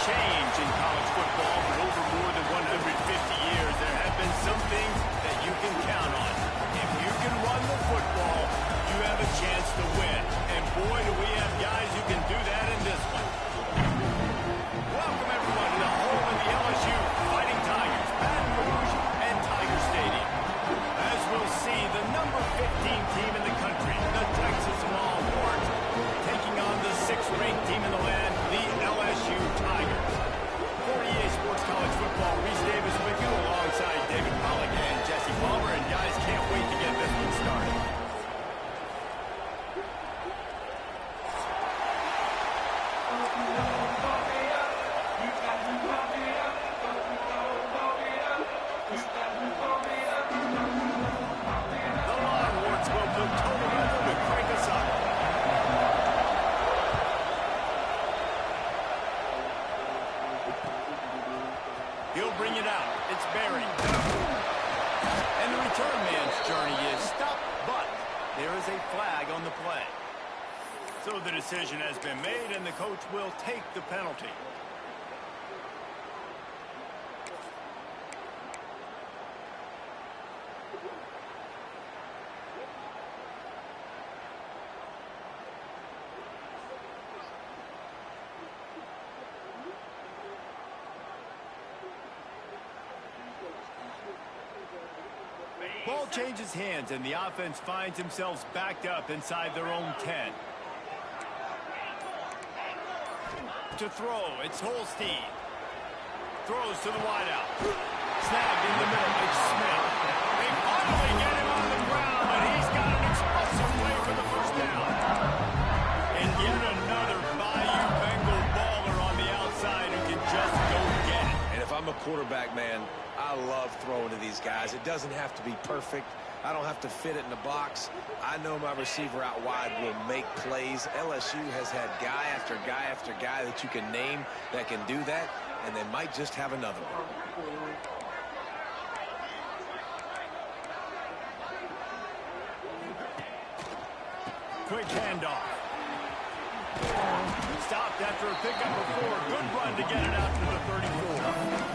change in college football for over more than 150 years. There have been some things that you can count on. If you can run the football, you have a chance to win. And boy, do we have guys who can do that in this one. Welcome, everyone, to the home of the LSU Fighting Tigers, Baton Rouge and Tiger Stadium. As we'll see, the number 15 team in the country, the Texas Longhorns, taking on the 6th-ranked team in the land, the LSU Tigers. For EA Sports College Football, Reese Davis with you alongside David Pollack and Jesse Palmer. And guys, can't wait to get this one started. The Longhorns will put total weather to crank us up. He'll bring it out. It's Barry. And the return man's journey is stopped, but there is a flag on the play. So the decision has been made, and the coach will take the penalty. Ball changes hands, and the offense finds themselves backed up inside their own 10. To throw, it's Holstein. Throws to the wideout. Snagged in the middle, it's Smith. They finally get him on the ground, and he's got an explosive play for the first down. And yet another Bayou Bengal baller on the outside who can just go get it. And if I'm a quarterback, man, I love throwing to these guys. It doesn't have to be perfect. I don't have to fit it in the box. I know my receiver out wide will make plays. LSU has had guy after guy after guy that you can name that can do that, and they might just have another one. Quick handoff. Stopped after a pickup of 4. Good run to get it out to the 34.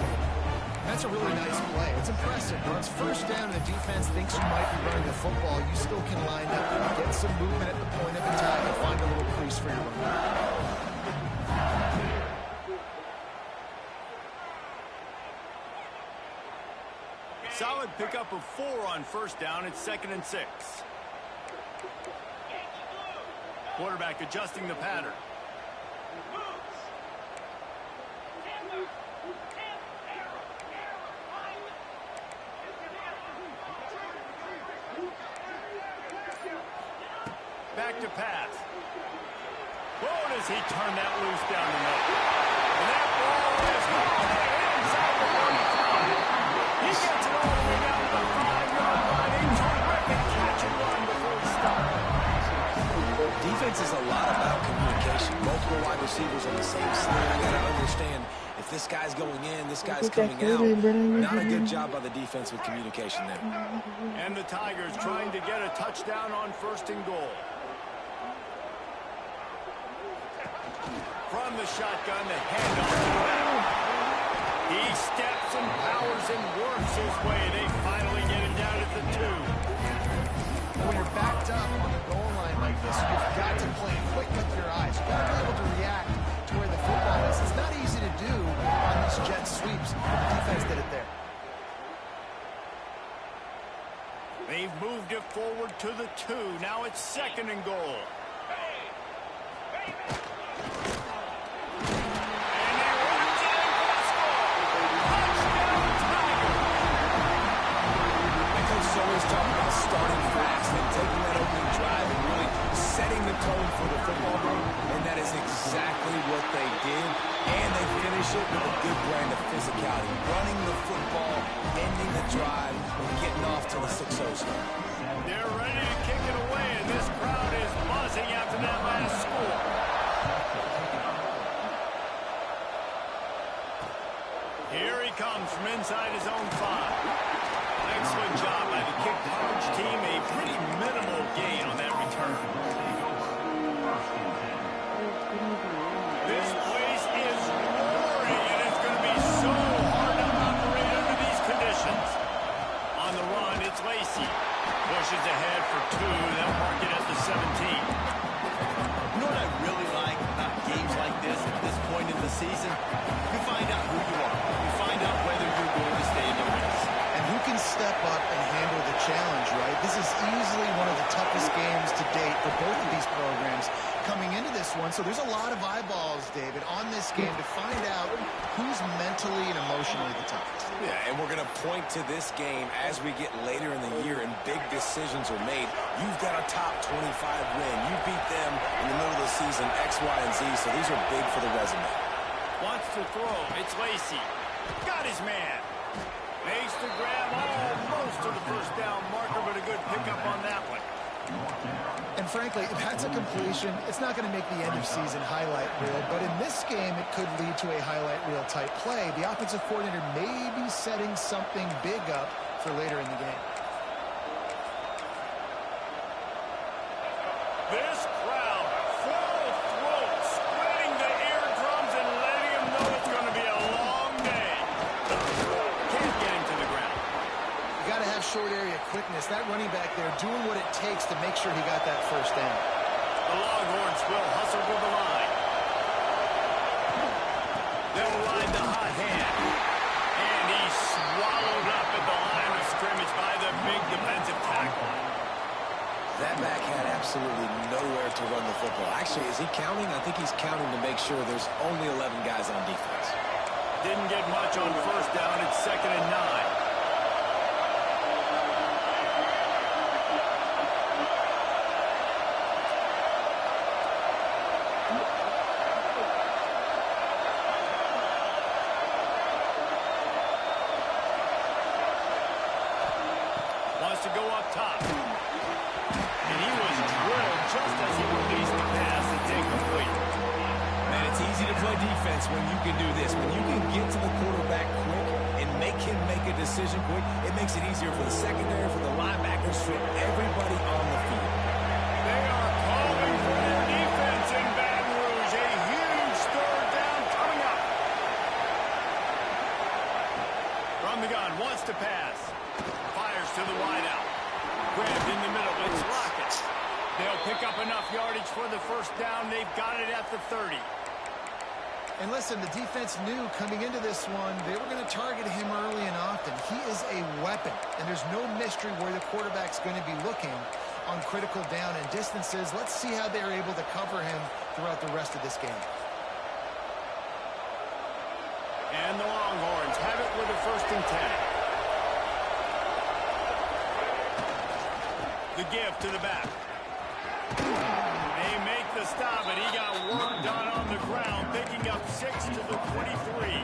That's a really nice play. It's impressive. When it's first down and the defense thinks you might be running the football, you still can line up, get some movement at the point of attack, and find a little crease for your run. Solid pickup of 4 on first down. It's 2nd and 6. Quarterback adjusting the pattern. Back to pass. Oh, does he turn that loose down the middle? And that ball is inside the 45. He gets it all the way down to the 5-yard line. A terrific catch and run before he stopped. Defense is a lot about communication. Multiple wide receivers on the same side. I got to understand if this guy's going in, this guy's coming out. Not a good job by the defense with communication there. And the Tigers trying to get a touchdown on 1st and goal. From the shotgun, the handoff to the back. He steps and powers and works his way. They finally get him down at the 2. When you're backed up on the goal line like this, you've got to play quick with your eyes. You've got to be able to react to where the football is. It's not easy to do on these jet sweeps. The defense did it there. They've moved it forward to the 2. Now it's 2nd and goal. Starting fast and taking that opening drive and really setting the tone for the football game, and that is exactly what they did, and they finish it with a good brand of physicality, running the football, ending the drive, and getting off to the 6-0 start. They're ready to kick it away, and this crowd is buzzing after that last score. Here he comes from inside his own 5. Excellent job by the kick coverage team. A pretty minimal gain on that return. This place is roaring the season, you find out who you are. You find out whether you're going to stay in the race. And who can step up and handle the challenge, right? This is easily one of the toughest games to date for both of these programs coming into this one. So there's a lot of eyeballs, David, on this game to find out who's mentally and emotionally the toughest. Yeah, and we're going to point to this game as we get later in the year and big decisions are made. You've got a top 25 win. You beat them in the middle of the season, X, Y, and Z, so these are big for the resume. Wants to throw. It's Lacey. Got his man. Makes the grab almost to the first down marker, but a good pickup on that one. And frankly, if that's a completion, it's not going to make the end-of-season highlight reel. But in this game, it could lead to a highlight reel type play. The offensive coordinator may be setting something big up for later in the game. This crowd, full throat, spreading the eardrums and letting him know it's going to be a long day. Can't get him to the ground. You got to have short area quickness. That running back there doing what it takes to make sure he got that first down. The Longhorns will hustle to the line. They'll ride the hot hand. And he's swallowed up at the line of scrimmage by the big defensive tackle. That back had absolutely nowhere to run the football. Actually, is he counting? I think he's counting to make sure there's only 11 guys on defense. Didn't get much on first down. It's 2nd and 9. Wants to go up top. And he was drilled just as he released the pass. It's incomplete. Man, it's easy to play defense when you can do this. When you can get to the quarterback quick and make him make a decision quick, it makes it easier for the secondary, for the linebackers, for everybody on the field. They are calling for their defense in Baton Rouge. A huge 3rd down coming up. From the gun, wants to pass. Fires to the wideout. Grabbed in the middle. It's Lockett. They'll pick up enough yardage for the first down. They've got it at the 30. And listen, the defense knew coming into this one, they were going to target him early and often. He is a weapon, and there's no mystery where the quarterback's going to be looking on critical down and distances. Let's see how they're able to cover him throughout the rest of this game. And the Longhorns have it with a 1st and 10. The give to the back. They make the stop, and he got work done on the ground, picking up 6 to the 23.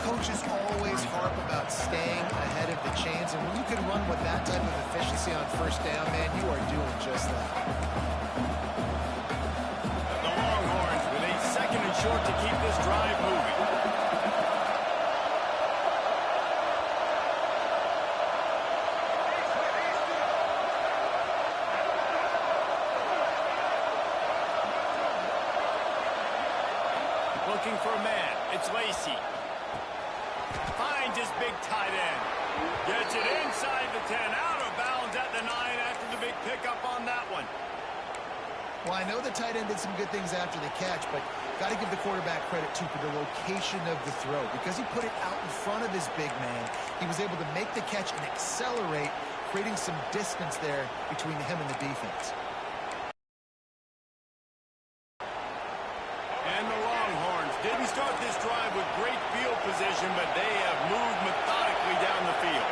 Coaches always harp about staying ahead of the chains, and when you can run with that type of efficiency on first down, man, you are doing just that. The Longhorns with a 2nd and short to keep this drive moving. Looking for a man. It's Lacey. Finds his big tight end. Gets it inside the 10. Out of bounds at the 9 after the big pickup on that one. Well, I know the tight end did some good things after the catch, but got to give the quarterback credit, too, for the location of the throw. Because he put it out in front of his big man, he was able to make the catch and accelerate, creating some distance there between him and the defense. And the Longhorns didn't start this drive with great field position, but they have moved methodically down the field.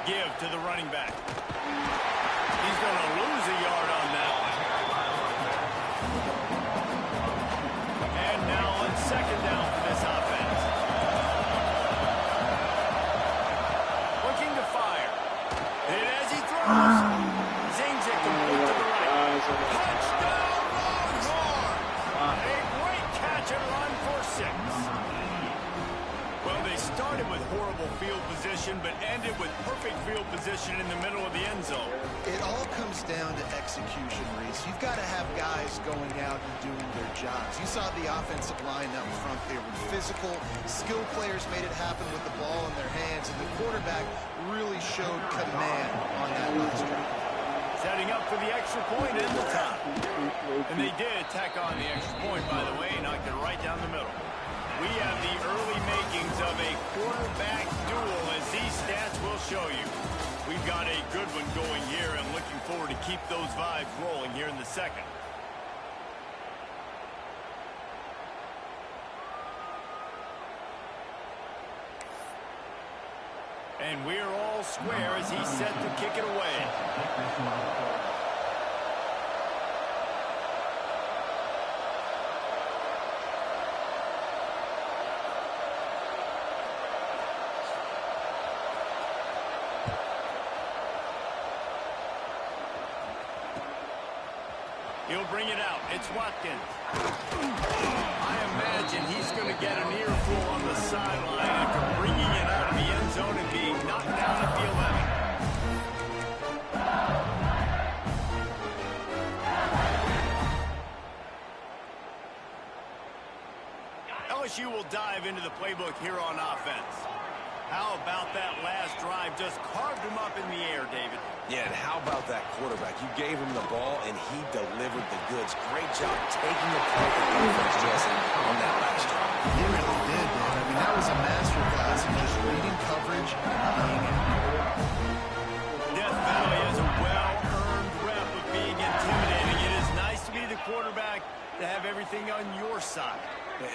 Give to the running back. He's going to lose a yard on that one. And now on 2nd down for this offense. Looking to fire. Hit as he throws. Zings it complete to the right. Touchdown Longhorns! A great catch and run for 6. Well, they started with horrible field position, but ended with perfect field position in the middle of the end zone. It all comes down to execution, Reese. You've got to have guys going out and doing their jobs. You saw the offensive line up front. They were physical. Skilled players made it happen with the ball in their hands, and the quarterback really showed command on that last drive. Setting up for the extra point and the tie. And they did tack on the extra point, by the way, knocked it right down the middle. We have the early makings of a quarterback duel, as these stats will show you. We've got a good one going here, and looking forward to keep those vibes rolling here in the second. And we're all square as he's set to kick it away. He'll bring it out. It's Watkins. I imagine he's going to get an earful on the sideline after bringing it out of the end zone and being knocked down at the 11. LSU will dive into the playbook here on offense. How about that last drive? Just carved him up in the air, David. Yeah, and how about that quarterback? You gave him the ball, and he delivered the goods. Great job taking apart the defense, Jesse, on that last drive. He really did, man. I mean, that was a masterclass in just reading coverage and being accurate. Death Valley has a well-earned rep of being intimidating. It is nice to be the quarterback, to have everything on your side.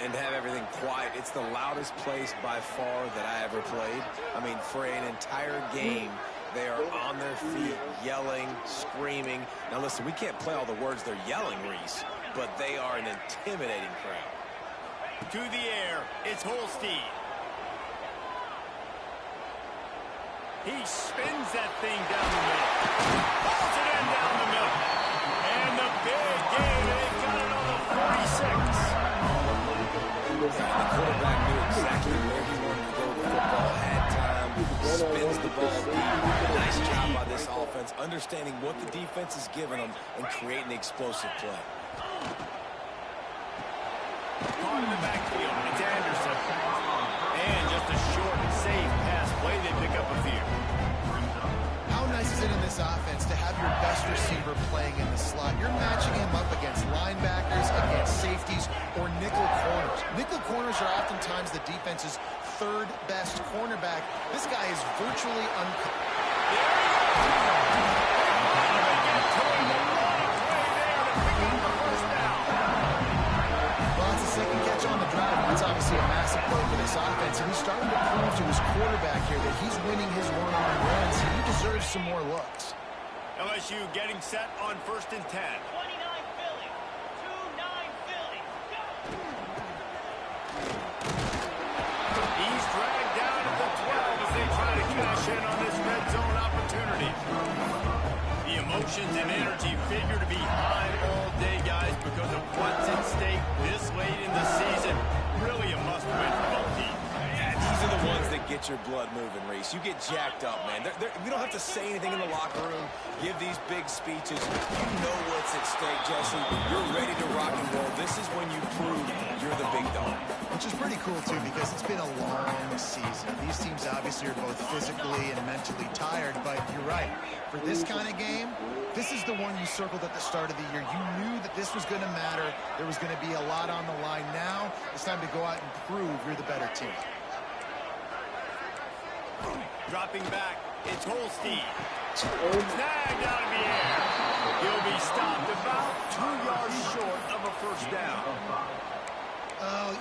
And have everything quiet. It's the loudest place by far that I ever played. I mean, for an entire game, they are on their feet, yelling, screaming. Now, listen, we can't play all the words they're yelling, Reese, but they are an intimidating crowd. To the air, it's Holstein. He spins that thing down the middle. Pulls it in down the middle. And the big game, they've got it on the 46. The quarterback knew exactly where he wanted to go with the football, had time, spins the ball deep. Nice job by this offense, understanding what the defense is giving them and creating the explosive play. Caught in the backfield, it's Anderson. And just a short and safe pass play, they pick up a few. How nice is it in this offense to have your best receiver playing in the slot? You're matching him up against linebackers, against safeties, or nickel corners. Nickel corners are oftentimes the defense's third best cornerback. This guy is virtually uncut. Well, it's a second catch on the drive. That's obviously a massive play for this offense, and he's starting to prove to his quarterback here that he's winning his one-on-ones. He deserves some more looks. LSU getting set on 1st and 10. 29 Philly. 2-9 Philly. He's dragged down at the 12 as they try to cash in on this red zone opportunity. The emotions and energy figure to be high all day, guys, because of what's at stake this late in the season. Really a must-win for both teams. These are the ones that get your blood moving, Reese. You get jacked up, man. We don't have to say anything in the locker room, give these big speeches. You know what's at stake, Jesse. You're ready to rock and roll. This is when you prove you're the big dog. Which is pretty cool, too, because it's been a long season. These teams obviously are both physically and mentally tired, but you're right. For this kind of game, this is the one you circled at the start of the year. You knew that this was going to matter. There was going to be a lot on the line. Now it's time to go out and prove you're the better team. Dropping back, it's Holstein. Snagged out of the air. He'll be stopped about 2 yards short of a first down.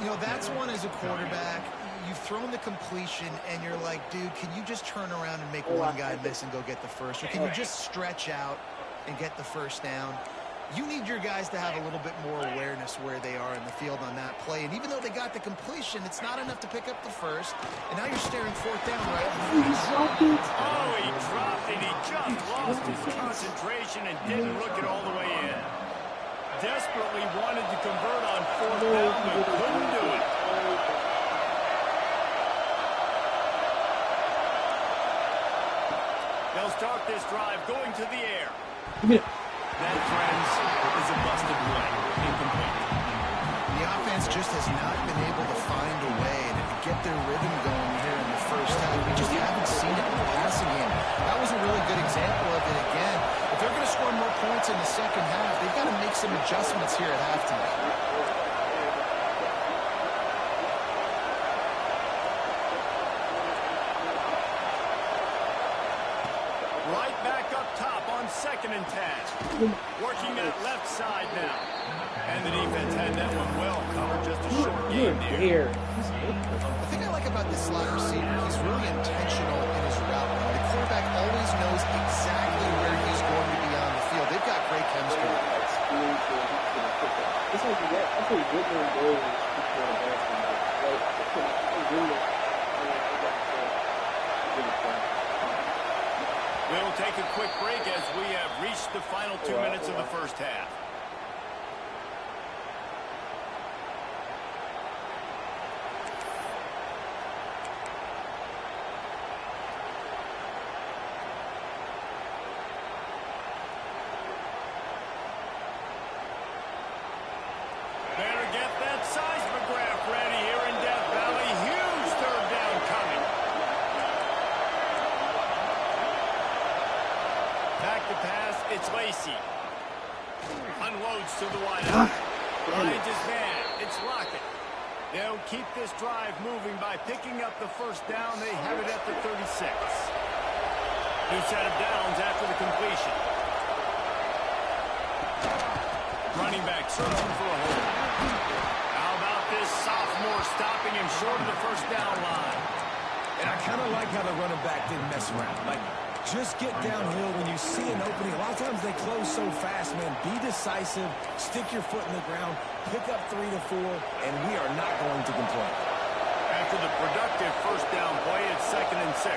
You know, that's one as a quarterback. You've thrown the completion, and you're like, dude, can you just turn around and make one guy miss and go get the first? Or can you just stretch out and get the first down? You need your guys to have a little bit more awareness where they are in the field on that play. And even though they got the completion, it's not enough to pick up the first. And now you're staring 4th down right in the face. Oh, he dropped it. He just lost his concentration and didn't look it all the way in. Desperately wanted to convert on 4th down, but couldn't do it. They'll start this drive going to the air. That, friends, is a busted play. Incomplete. The offense just has not been able to find a way to get their rhythm going here in the first half. We just haven't seen it in the passing game. That was a really good example of it again. If they're going to score more points in the second half, they've got to make some adjustments here at halftime. Right back up top on 2nd and 10. Working that left side now. And the defense had that one well covered. Just a short game there. The thing I like about this slot receiver, he's really intentional in his route running. The quarterback always knows exactly where he's going to be on the field. They've got great chemistry. It's like that's a good little goal in basketball. We'll take a quick break as we have reached the final 2 minutes of the first half. Better get that seismograph ready here in Death Valley. Huge third down coming. Back to pass, it's Lacey. Unloads to the wideout. Finds his man, it's Lockett. They'll keep this drive moving by picking up the first down. They have it at the 36. New set of downs after the completion. Running back searching for a hole. How about this sophomore stopping him short of the first down line? And I kind of like how the running back didn't mess around. Like, just get downhill when you see an opening. A lot of times they close so fast, man. Be decisive, stick your foot in the ground, pick up 3 to 4, and we are not going to complain. After the productive first down play, it's 2nd and 6.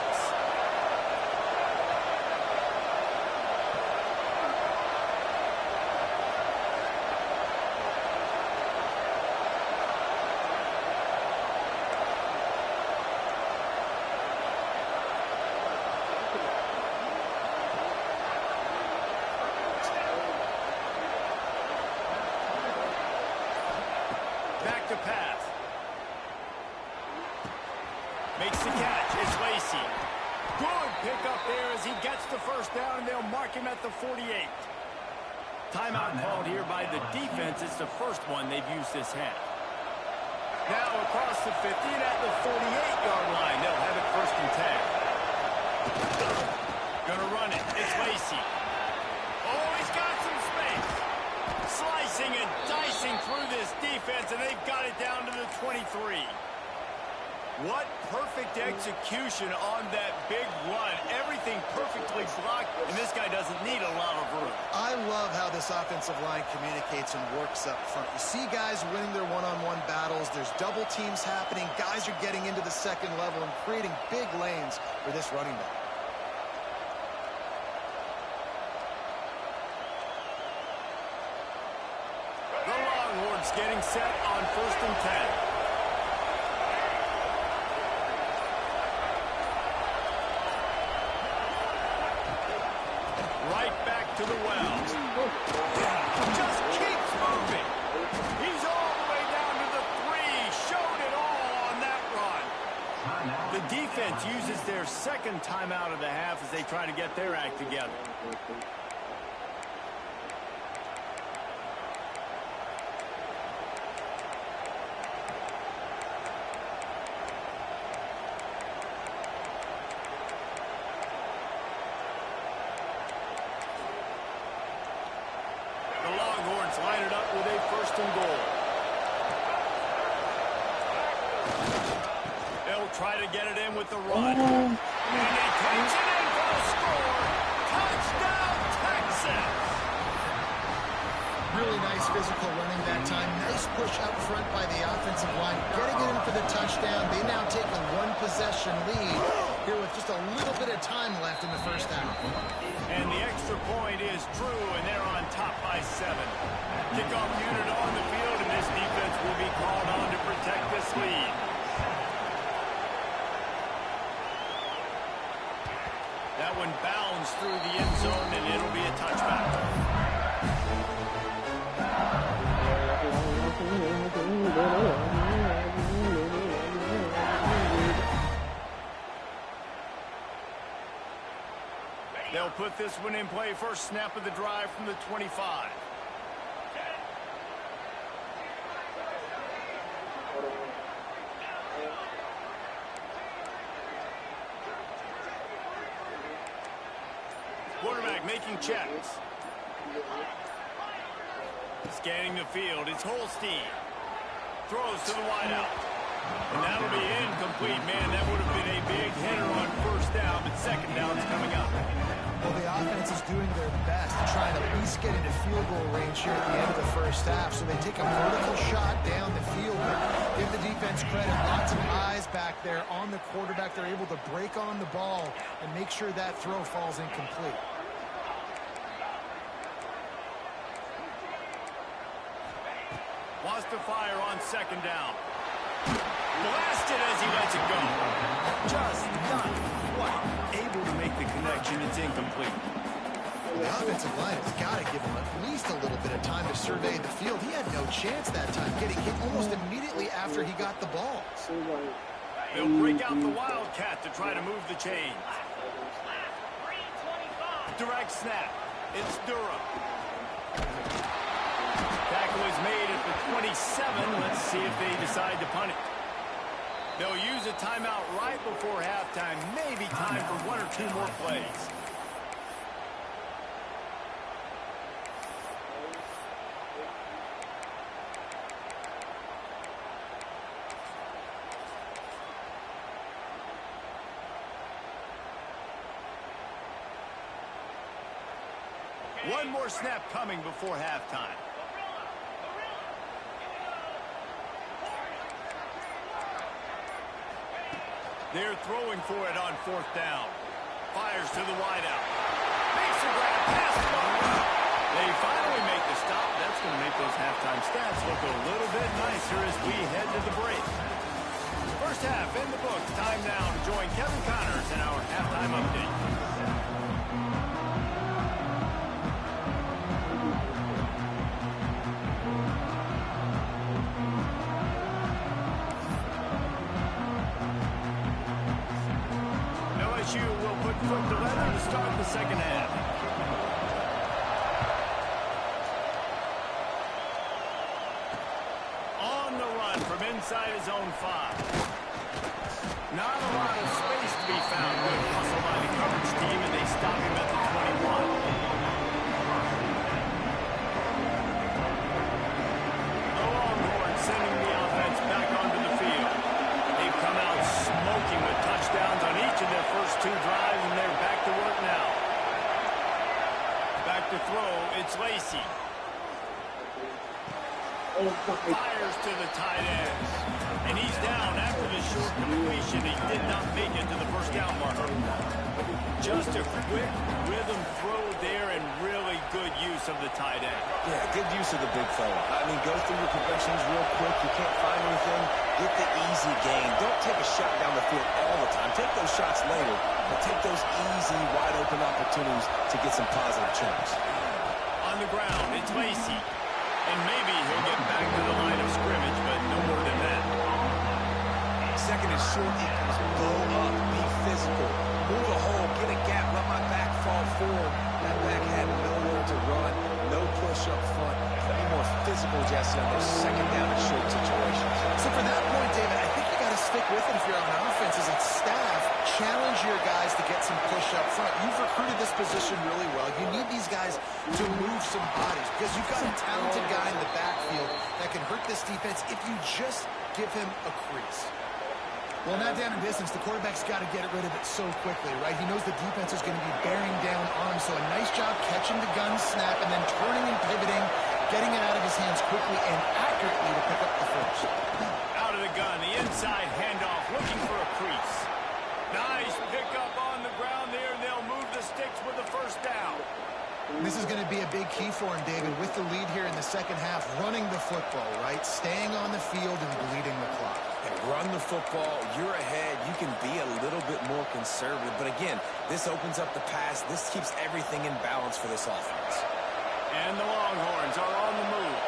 Back to pass. Makes the catch. It's Lacey. Good pickup there as he gets the first down, and they'll mark him at the 48. Timeout called here by the defense. It's the first one they've used this half. Now across the 50 and at the 48-yard line. They'll have it 1st and 10. Gonna run it. It's Lacey. Oh, he's got some space. Slicing and dicing through this defense, and they've got it down to the 23. What perfect execution on that big run. Everything perfectly blocked, and this guy doesn't need a lot of room. I love how this offensive line communicates and works up front. You see guys winning their one-on-one battles. There's double teams happening. Guys are getting into the second level and creating big lanes for this running back. The Longhorns getting set on 1st and 10. Right back to the well. Just keeps moving. He's all the way down to the 3. Showed it all on that run. The defense uses their 2nd timeout of the half as they try to get their act together. The Longhorns line it up with a 1st and goal. They'll try to get it in with the run. And he takes it in for the score. Touchdown, Texas! Really nice physical running that time. Nice push up front by the offensive line. Getting it in for the touchdown. They now take a 1-possession lead here with just a little bit of time left in the first half. And the extra point is true, and they're on top by 7. Kickoff unit on the field, and this defense will be called on to protect this lead. That one bounds through the end zone, and it'll be a touchback. They'll put with this one in play. First snap of the drive from the 25. Quarterback making checks. Scanning the field. It's Holstein. Throws to the wideout. And that'll be incomplete. Man, that would have been a big hitter on first down, but second down's coming up. Well, the offense is doing their best to try and at least get into field goal range here at the end of the first half. So they take a vertical shot down the field. Give the defense credit. Lots of eyes back there on the quarterback. They're able to break on the ball and make sure that throw falls incomplete. Wants to fire on second down. Blasted as he lets it go. Just not quite able to make the connection. It's incomplete. The offensive line has got to give him at least a little bit of time to survey the field. He had no chance that time, getting hit almost immediately after he got the ball. They'll break out the Wildcat to try to move the chains. Direct snap. It's Durham. Tackle is made at the 27. Let's see if they decide to punt it. They'll use a timeout right before halftime. Maybe time for one or two more plays. One more snap coming before halftime. They're throwing for it on fourth down. Fires to the wideout. Makes a grab pass. They finally make the stop. That's going to make those halftime stats look a little bit nicer as we head to the break. First half in the books. Time now to join Kevin Connors in our halftime update. LSU will put foot to leather to start the second half. On the run from inside his own 5. Not a lot of space to be found. Good hustle by the coverage team, and they stop him at the 21. The Longhorns sending the offense back onto the field. They've come out smoking with touchdowns on each of their first 2 drives, and they're back to work now. Back to throw, it's Lacey. Fires to the tight end. And he's down after the short completion. He did not make it to the first down marker. Just a quick rhythm throw there and really good use of the tight end. Yeah, good use of the big fella. I mean, go through your progressions real quick. You can't find anything. Get the easy gain. Don't take a shot down the field all the time. Take those shots later, but take those easy, wide-open opportunities to get some positive chunks. On the ground, it's Lacey. And maybe he'll get back to the line of scrimmage, but no more than that. Second and short equals go up, be physical, move a hole, get a gap, let my back fall forward. That back had nowhere to run, no push up front. Be more physical, Jesse, on those second down and short situations. So for that point, David, I think you got to stick with it if you're on offense as a staff. Challenge your guys to get some push up front. You've recruited this position really well. You need these guys to move some bodies because you've got a talented guy in the backfield that can hurt this defense if you just give him a crease. Well, not down in distance, the quarterback's got to get rid of it so quickly, right? He knows the defense is going to be bearing down on him, so a nice job catching the gun snap and then turning and pivoting, getting it out of his hands quickly and accurately to pick up the first. Out of the gun, the inside handoff, looking for a crease. Nice pickup on the ground there, and they'll move the sticks with the first down. This is going to be a big key for him, David, with the lead here in the second half, running the football, right? Staying on the field and bleeding the clock. And run the football, you're ahead, you can be a little bit more conservative. But again, this opens up the pass. This keeps everything in balance for this offense. And the Longhorns are on the move.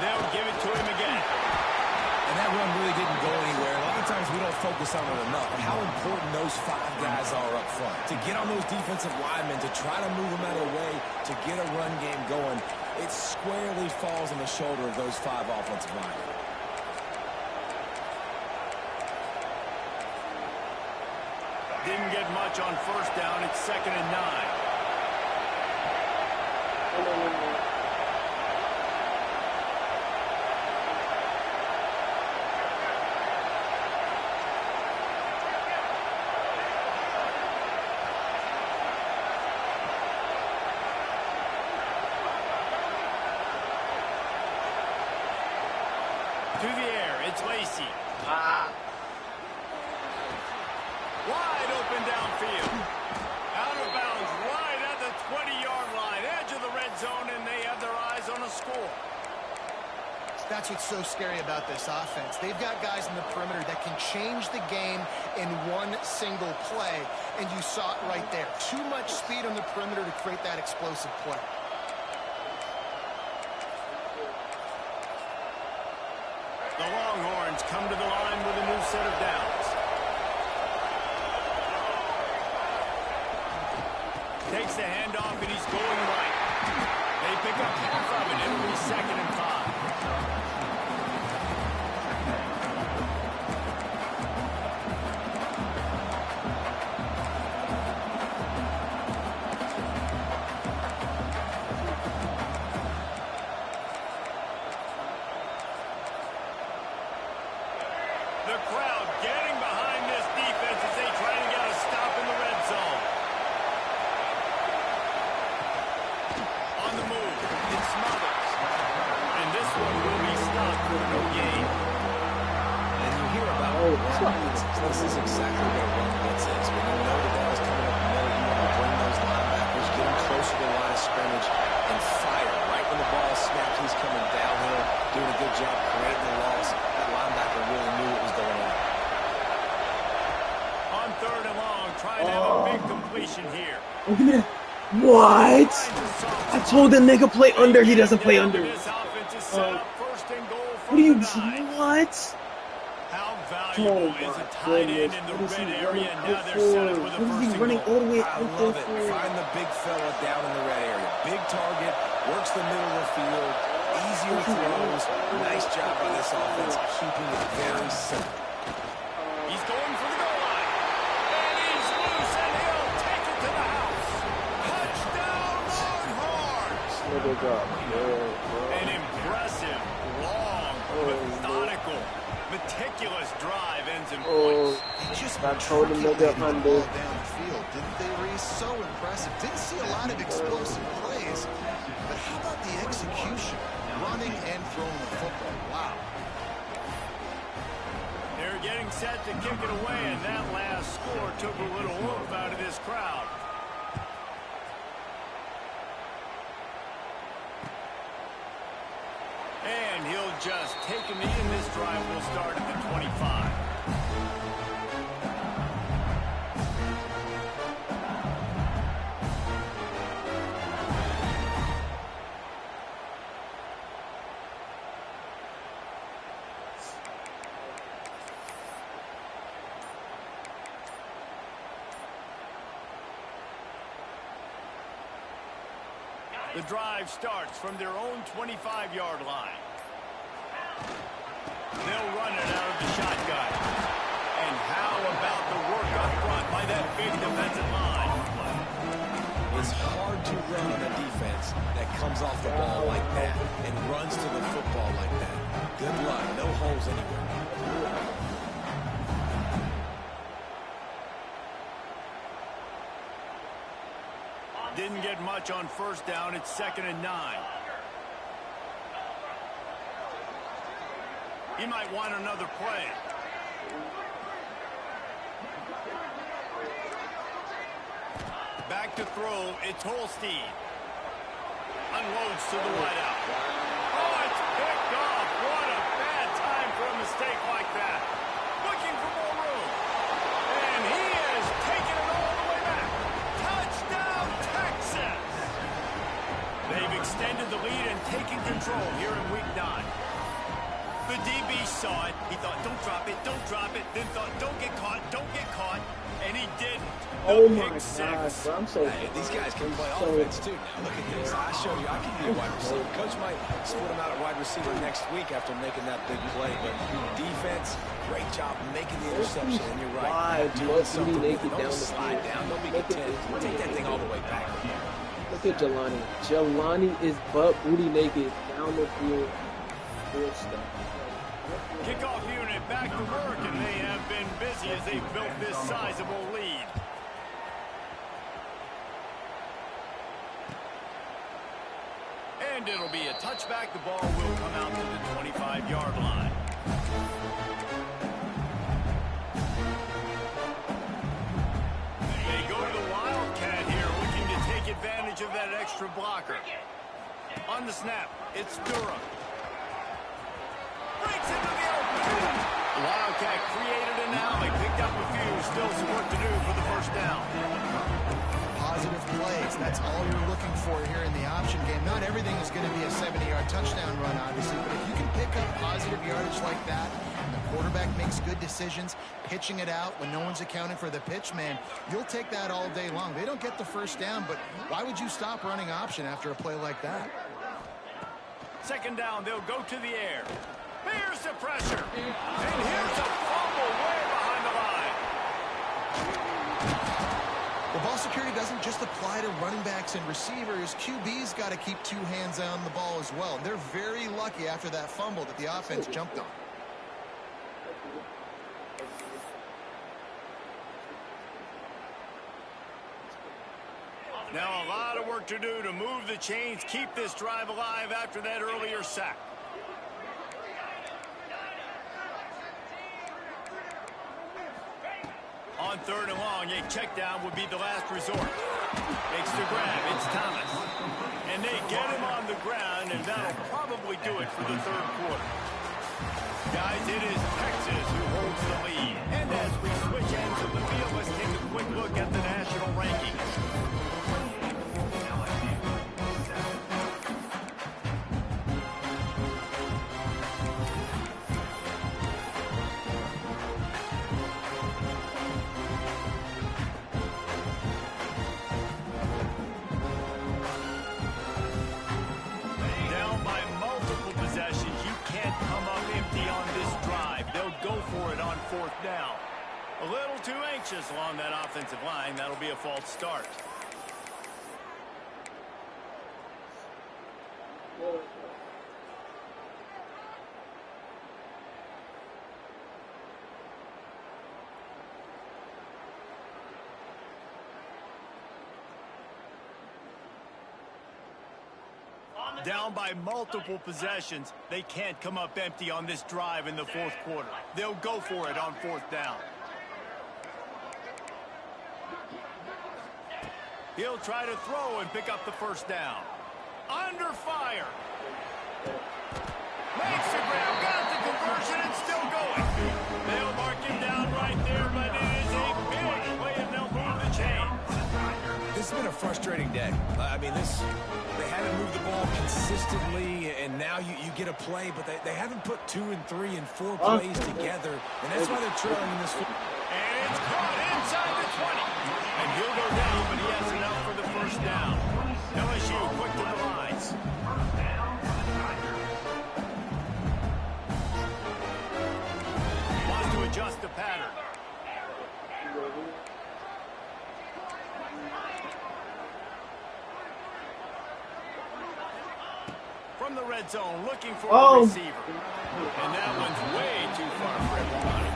They'll give it to him again. And that run really didn't go anywhere. A lot of times we don't focus on it enough, how important those 5 guys are up front. To get on those defensive linemen, to try to move them out of the way, to get a run game going, it squarely falls on the shoulder of those 5 offensive linemen. Didn't get much on first down. It's 2nd and 9. To the air, it's Lacy. Wide open downfield. Out of bounds, right at the 20-yard line. Edge of the red zone, and they have their eyes on a score. That's what's so scary about this offense. They've got guys in the perimeter that can change the game in one single play, and you saw it right there. Too much speed on the perimeter to create that explosive play. The Longhorns come to the line with a new set of downs. Takes the handoff, and he's going right. They pick up half of it. It'll be 2nd and 5. The crowd getting behind this defense as they try to get a stop in the red zone. On the move, it smothers. And this one will be stopped for no gain. And you hear about run blitzes. This is exactly what a run blitz is. When you know the ball's coming up the middle, you want to bring those linebackers, get them closer to the line of scrimmage, and fire. Right when the ball is snapped, he's coming downhill, doing a good job creating the loss. That linebacker really knew what was going on. On 3rd and long, trying to have a big completion here. Look at that. What? I told the nigga play under. He doesn't play under. This offense is set up 1st and goal What from are you? the 9. What? How valuable is a tight end in the red area? Now they're set up with a 1st What is he and running goal. all the way I out love there it. for? Find the big fella down in the red area. Big target, works the middle of the field, easier throws. Nice job by this offense, keeping it very simple. He's going for the goal line. And he's loose, and he'll take it to the house. Touchdown, Longhorns! Good job. An impressive, long, methodical, meticulous drive ends in points. They just I told him to get matriculated the under. ball downfield, didn't they, Reese? So impressive. Didn't see a lot of explosive plays, but how about the execution? Running and throwing the football. Wow. They're getting set to kick it away, and that last score took a little oomph out of this crowd. And he'll just take a knee, and this drive will start at the 25. The drive starts from their own 25-yard line. They'll run it out of the shotgun. And how about the work up front by that big defensive line? It's hard to run on a defense that comes off the ball like that and runs to the football like that. Good luck. No holes anywhere. Didn't get much on first down. It's 2nd and 9. He might want another play. Back to throw. It's Holstein. Unloads to the wideout. Oh, it's picked off. What a bad time for a mistake like that. Looking for more room. And he is taking it all the way back. Touchdown, Texas! They've extended the lead and taken control here in Week 9. The DB saw it. He thought, don't drop it, don't drop it. Then thought, don't get caught, don't get caught. And he didn't. Oh my gosh, bro, I'm so. Hey, these guys can play offense too now. Look at this. I showed you I can be a wide receiver. Coach might split him out at wide receiver next week after making that big play. But defense, great job making the interception. And you're right. Doing something. Don't slide down. Don't be content. Take that thing all the way back. Look at Jelani. Jelani is butt booty naked down the field. Good stuff. Kickoff unit back to work, and they have been busy as they built this sizable lead. And it'll be a touchback. The ball will come out to the 25-yard line. They go to the Wildcat here, looking to take advantage of that extra blocker. On the snap, it's Durham. Breaks into the open. Wildcat created an alley, picked up a few. Still some work to do for the first down. Positive plays. That's all you're looking for here in the option game. Not everything is going to be a 70-yard touchdown run, obviously, but if you can pick up positive yardage like that, and the quarterback makes good decisions, pitching it out when no one's accounting for the pitch, man, you'll take that all day long. They don't get the first down, but why would you stop running option after a play like that? Second down, they'll go to the air. Here's the pressure. And here's a fumble way behind the line. The ball security doesn't just apply to running backs and receivers. QB's got to keep two hands on the ball as well. They're very lucky after that fumble that the offense jumped on. Now a lot of work to do to move the chains, keep this drive alive after that earlier sack. On third and long, a check down would be the last resort. Makes the grab. It's Thomas. And they get him on the ground, and that'll probably do it for the third quarter. Guys, it is Texas who holds the lead. And as we switch ends of the field, let's take a quick look at the national rankings. Fourth down. A little too anxious along that offensive line. That'll be a false start. Down by multiple possessions. They can't come up empty on this drive in the fourth quarter. They'll go for it on fourth down. He'll try to throw and pick up the first down. Under fire. Makes the grab, got the conversion, and still going. They'll mark him down right there, but it is a big play, and they'll move the chains. This has been a frustrating day. I mean, they haven't moved the ball consistently, and now you get a play, but they haven't put 2 and 3 and 4 plays together, and that's why they're trailing in this. And it's caught inside the 20. And he'll go down, but he has enough for the first down. LSU quick to the lines. Wants to adjust the pattern. From the red zone, looking for a receiver. And that one's way too far for everybody.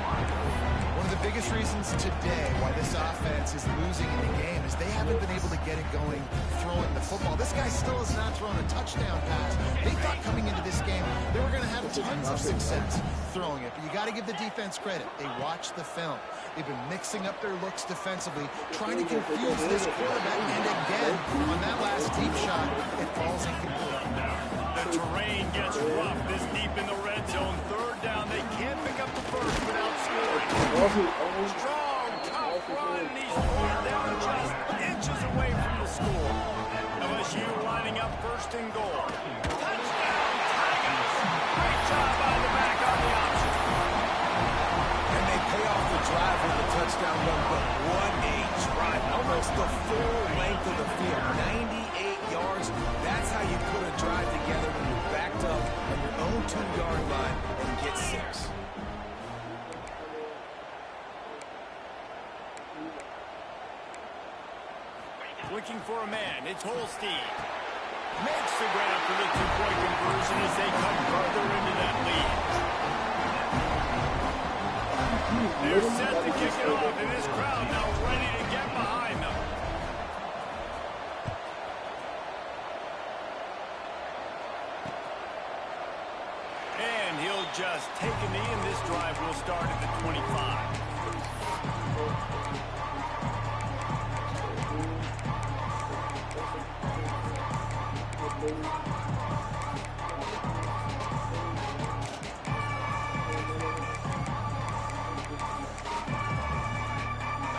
One of the biggest reasons today why this offense is losing in the game is they haven't been able to get it going throwing the football. This guy still has not thrown a touchdown pass. They thought coming into this game they were going to have tons of success throwing it. But you got to give the defense credit. They watched the film. They've been mixing up their looks defensively, trying to confuse this quarterback. And again, on that last deep shot, it falls incomplete. The terrain gets rough this deep in the red zone. Third down, they can't pick up the first without scoring. Strong, tough run, and he's thrown down just inches away from the score. LSU lining up first and goal. Touchdown, Tigers! Great job by the backup. It's the full length of the field, 98 yards. That's how you put a drive together when you're backed up on your own 2-yard line and get 6. Looking for a man. It's Holstein. Makes the ground for the 2-point conversion as they come further into that lead. They're set to kick it off, and this crowd now ready to get behind them. And he'll just take a knee, and this drive will start at the 25.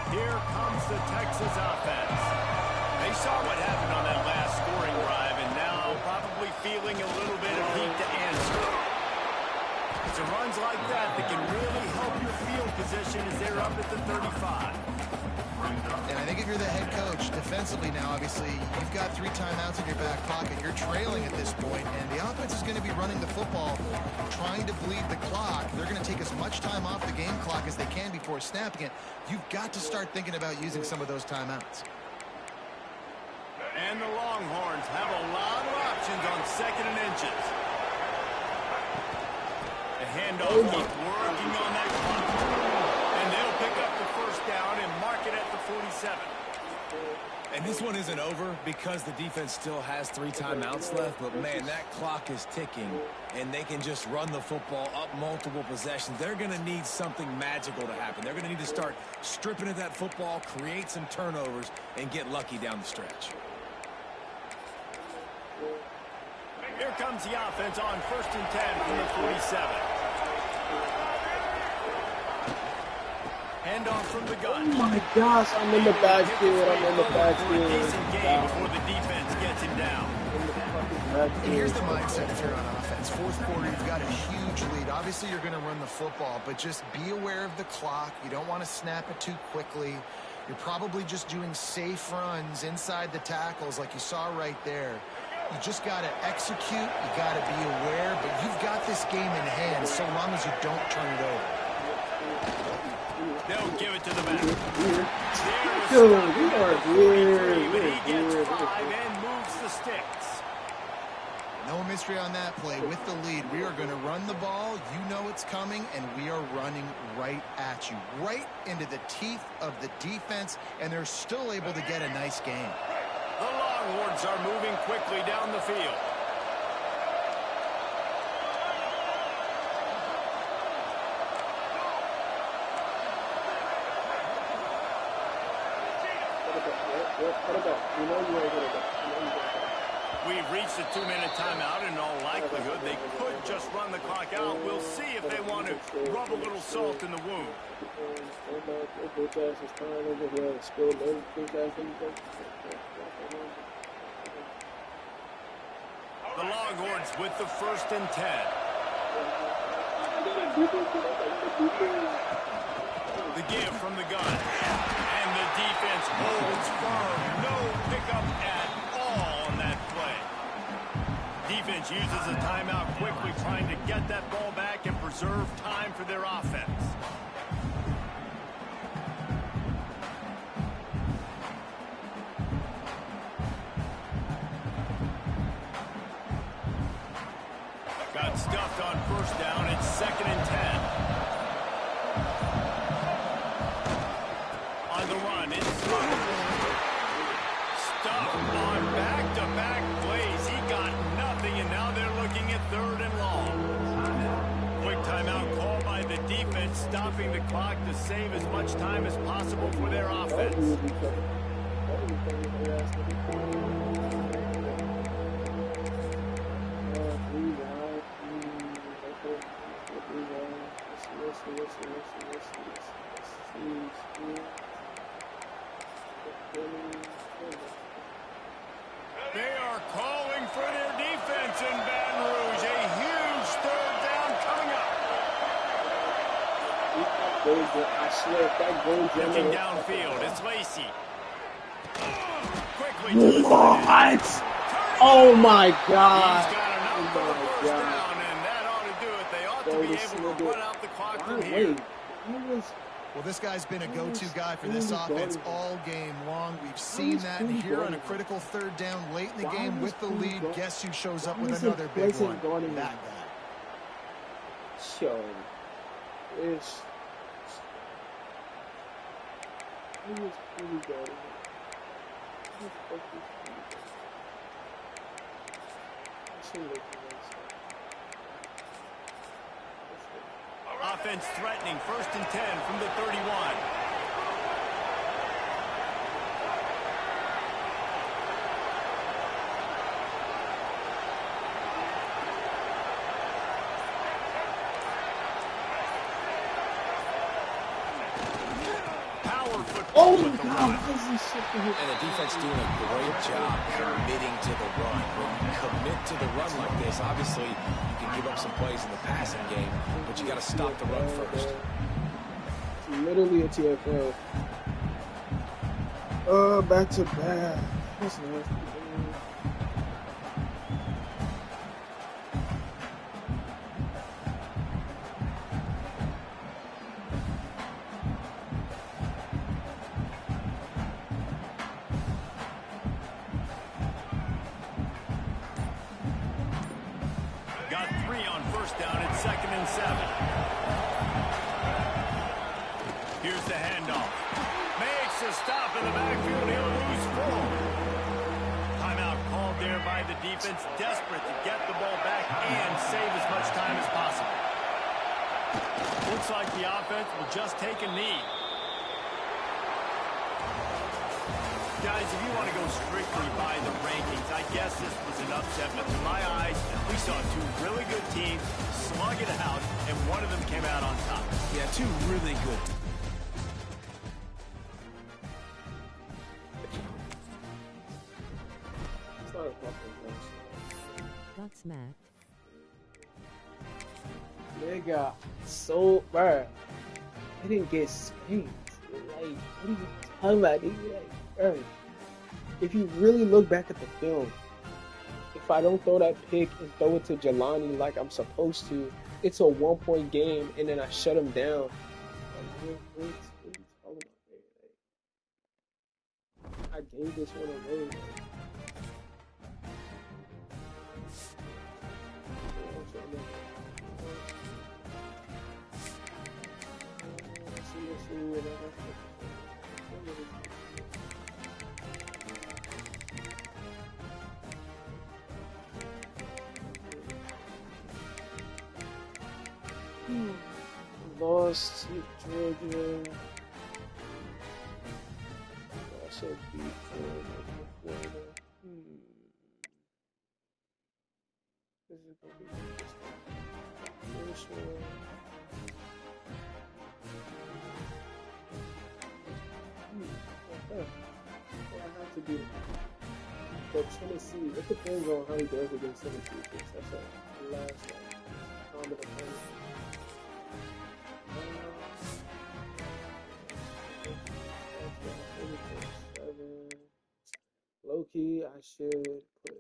Here comes the Texas offense. They saw what happened on that last scoring drive, and now probably feeling a little bit of heat to answer. It's runs like that that can really help your field position as they're up at the 35. And I think if you're the head coach, defensively now, obviously, you've got 3 timeouts in your back pocket. You're trailing at this point, and the offense is going to be running the football, trying to bleed the clock. They're going to take as much time off the game clock as they can before snapping it. You've got to start thinking about using some of those timeouts. And the Longhorns have a lot of options on 2nd and inches. The handoff keeps working on that clock. And they'll pick up the first down and mark it at the 47. And this one isn't over because the defense still has 3 timeouts left. But, man, that clock is ticking, and they can just run the football up multiple possessions. They're going to need something magical to happen. They're going to need to start stripping at that football, create some turnovers, and get lucky down the stretch. Here comes the offense on 1st and 10 from the 47. Handoff from the gun. Oh my gosh, I'm in the backfield. I'm in the backfield. Decent game before the defense gets him down. And here's the mindset if you're on offense. 4th quarter, you've got a huge lead. Obviously, you're going to run the football, but just be aware of the clock. You don't want to snap it too quickly. You're probably just doing safe runs inside the tackles like you saw right there. You just got to execute. You got to be aware, but you've got this game in hand so long as you don't turn it over. They'll give it to the back. Dude, you are weird. But he gets 5 and moves the sticks. No mystery on that play. With the lead, we are going to run the ball. You know it's coming, and we are running right at you, right into the teeth of the defense, and they're still able to get a nice game. The Longhorns are moving quickly down the field. We've reached a 2-minute timeout. In all likelihood, they could just run the clock out. We'll see if they want to rub a little salt in the wound. The Longhorns with the 1st and 10. The give from the gun. And the defense holds firm. No pickup at all on that play. Defense uses a timeout quickly, trying to get that ball back and preserve time for their offense. Got stuffed on 1st down. It's 2nd and 10. On the run, it's stuffed on back-to-back plays. He got nothing, and now they're looking at 3rd and long. Quick timeout call by the defense, stopping the clock to save as much time as possible for their offense. They are calling for their defense in Baton Rouge. A huge 3rd down coming up. I swear, if that goal Looking downfield, it's Lacey. way to the tight end. What? Oh my He's God. got Oh enough for the my first God. down, and that ought to do it. They ought to be able to run out the clock from here. Wait. Well, this guy's been a go-to guy for this offense all game long. We've seen that here on a critical third down late in the game with the lead. Guess who shows up with another big one? That guy. Show. It's. He was really good. Offense threatening, 1st and 10 from the 31. Power football Oh with my the God. run. Why is he shifting his And the defense doing a great job committing to the run. When you commit to the run like this, obviously you can give up some plays in the passing game, but you got to stop the run first. It's literally a TFL. Back to back. That's nasty. Got 3 on 1st down at 2nd and 7. Here's the handoff. Makes a stop in the backfield. He'll lose 4. Timeout called there by the defense, desperate to get the ball back and save as much time as possible. Looks like the offense will just take a knee. Guys, if you want to go strictly by the rankings, I guess this was an upset, but to my eyes, we saw 2 really good teams slug it out, and one of them came out on top. Yeah, 2 really good. It's not a fucking mess. Got smacked. Nigga, so bruh. They didn't get spanked. Like, what are you talking about? Nigga? Like, bruh. If you really look back at the film, if I don't throw that pick and throw it to Jelani like I'm supposed to, it's a 1-point game, and then I shut him down. Like, what are you talking about, man? Like, I gave this one away, man. Lost to Georgia. Also beat Florida. This is gonna be interesting. First one. Okay. What I have to do. But Tennessee, it depends on how he does against Tennessee. That's a last common opponent. Low key, I should put